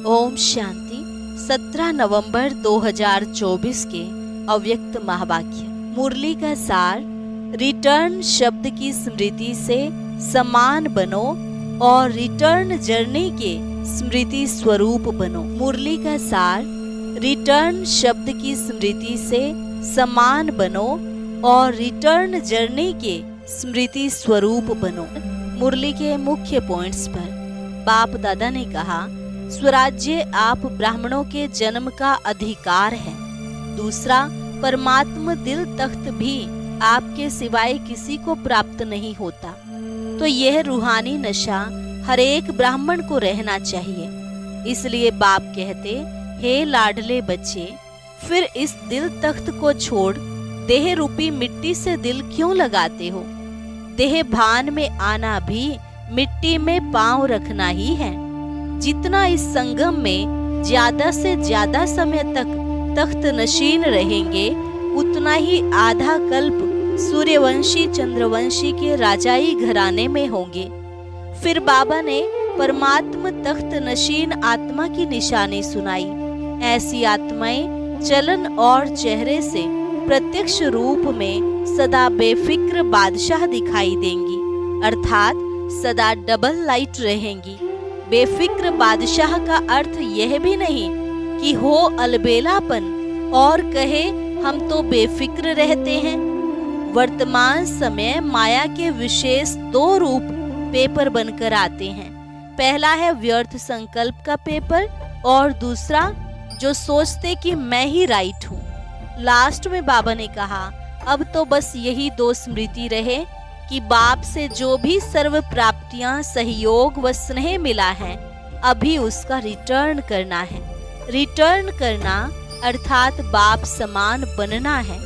ओम शांति। 17 नवंबर 2024 के अव्यक्त महावाक्य। मुरली का सार। रिटर्न शब्द की स्मृति से समान बनो और रिटर्न जर्नी के स्मृति स्वरूप बनो। मुरली का सार। रिटर्न शब्द की स्मृति से समान बनो और रिटर्न जर्नी के स्मृति स्वरूप बनो। मुरली के मुख्य पॉइंट्स पर बाप दादा ने कहा, स्वराज्य आप ब्राह्मणों के जन्म का अधिकार है। दूसरा, परमात्मा दिल तख्त भी आपके सिवाय किसी को प्राप्त नहीं होता। तो यह रूहानी नशा हर एक ब्राह्मण को रहना चाहिए। इसलिए बाप कहते, हे लाडले बच्चे, फिर इस दिल तख्त को छोड़ देह रूपी मिट्टी से दिल क्यों लगाते हो? देह भान में आना भी मिट्टी में पांव रखना ही है। जितना इस संगम में ज्यादा से ज्यादा समय तक तख्त नशीन रहेंगे, उतना ही आधा कल्प सूर्यवंशी चंद्रवंशी के राजाई घराने में होंगे। फिर बाबा ने परमात्मा तख्त नशीन आत्मा की निशानी सुनाई। ऐसी आत्माएं चलन और चेहरे से प्रत्यक्ष रूप में सदा बेफिक्र बादशाह दिखाई देंगी, अर्थात सदा डबल लाइट रहेंगी। बेफिक्र बादशाह का अर्थ यह भी नहीं कि हो अलबेलापन और कहे हम तो बेफिक्र रहते हैं। वर्तमान समय माया के विशेष दो रूप पेपर बनकर आते हैं। पहला है व्यर्थ संकल्प का पेपर और दूसरा जो सोचते कि मैं ही राइट हूँ। लास्ट में बाबा ने कहा, अब तो बस यही दो स्मृति रहे कि बाप से जो भी सर्व प्राप्तियां सहयोग व स्नेह मिला है, अभी उसका रिटर्न करना है। रिटर्न करना अर्थात बाप समान बनना है।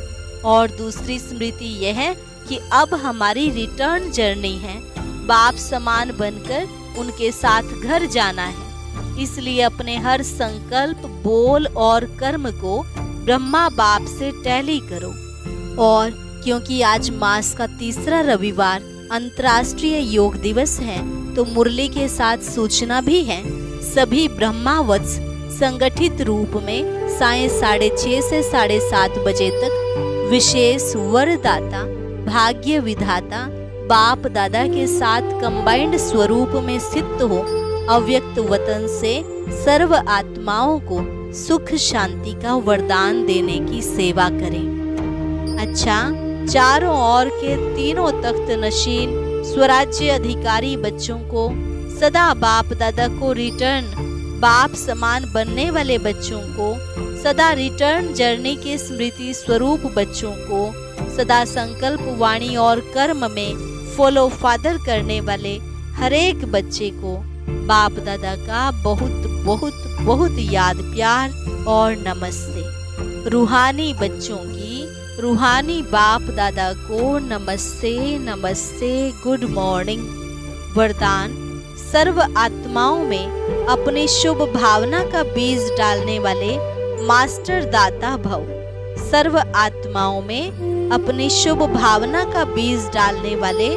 और दूसरी स्मृति यह है कि अब हमारी रिटर्न जर्नी है, बाप समान बनकर उनके साथ घर जाना है। इसलिए अपने हर संकल्प, बोल और कर्म को ब्रह्मा बाप से टैली करो। और क्योंकि आज मास का तीसरा रविवार अंतर्राष्ट्रीय योग दिवस है, तो मुरली के साथ सूचना भी है। सभी ब्रह्मावत्स संगठित रूप में साय 6:30 से 7:30 बजे तक विशेष वरदाता, भाग्य विधाता बाप दादा के साथ कंबाइंड स्वरूप में स्थित हो अव्यक्त वतन से सर्व आत्माओं को सुख शांति का वरदान देने की सेवा करें। अच्छा, चारों ओर के तीनों तख्त नशीन स्वराज्य अधिकारी बच्चों को सदा बाप दादा को रिटर्न, बाप समान बनने वाले बच्चों को सदा रिटर्न जर्नी के स्मृति स्वरूप बच्चों को सदा संकल्प, वाणी और कर्म में फॉलो फादर करने वाले हर एक बच्चे को बाप दादा का बहुत बहुत बहुत याद, प्यार और नमस्ते। रूहानी बच्चों की रूहानी बाप दादा को नमस्ते नमस्ते, गुड मॉर्निंग। वरदान, सर्व आत्माओं में अपनी शुभ भावना का बीज डालने वाले मास्टर दाता भव। सर्व आत्माओं में अपनी शुभ भावना का बीज डालने वाले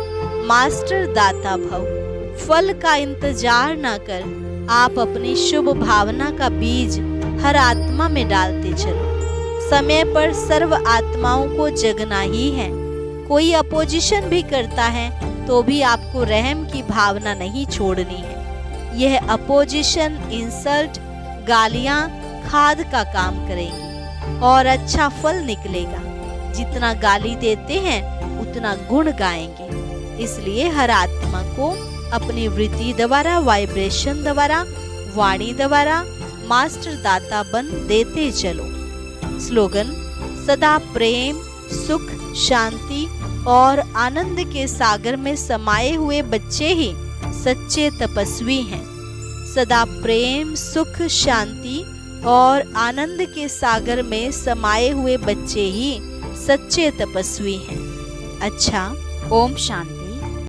मास्टर दाता भव। फल का इंतजार न कर आप अपनी शुभ भावना का बीज हर आत्मा में डालते चलो। समय पर सर्व आत्माओं को जगना ही है। कोई अपोजिशन भी करता है तो भी आपको रहम की भावना नहीं छोड़नी है। यह अपोजिशन, इंसल्ट, गालियां खाद का काम करेंगी और अच्छा फल निकलेगा। जितना गाली देते हैं उतना गुण गाएंगे। इसलिए हर आत्मा को अपनी वृत्ति द्वारा, वाइब्रेशन द्वारा, वाणी द्वारा मास्टर दाता बन देते चलो। स्लोगन, सदा प्रेम, सुख, शांति और आनंद के सागर में समाये हुए बच्चे ही सच्चे तपस्वी हैं। सदा प्रेम, सुख, शांति और आनंद के सागर में समाये हुए बच्चे ही सच्चे तपस्वी हैं। अच्छा, ओम शांति।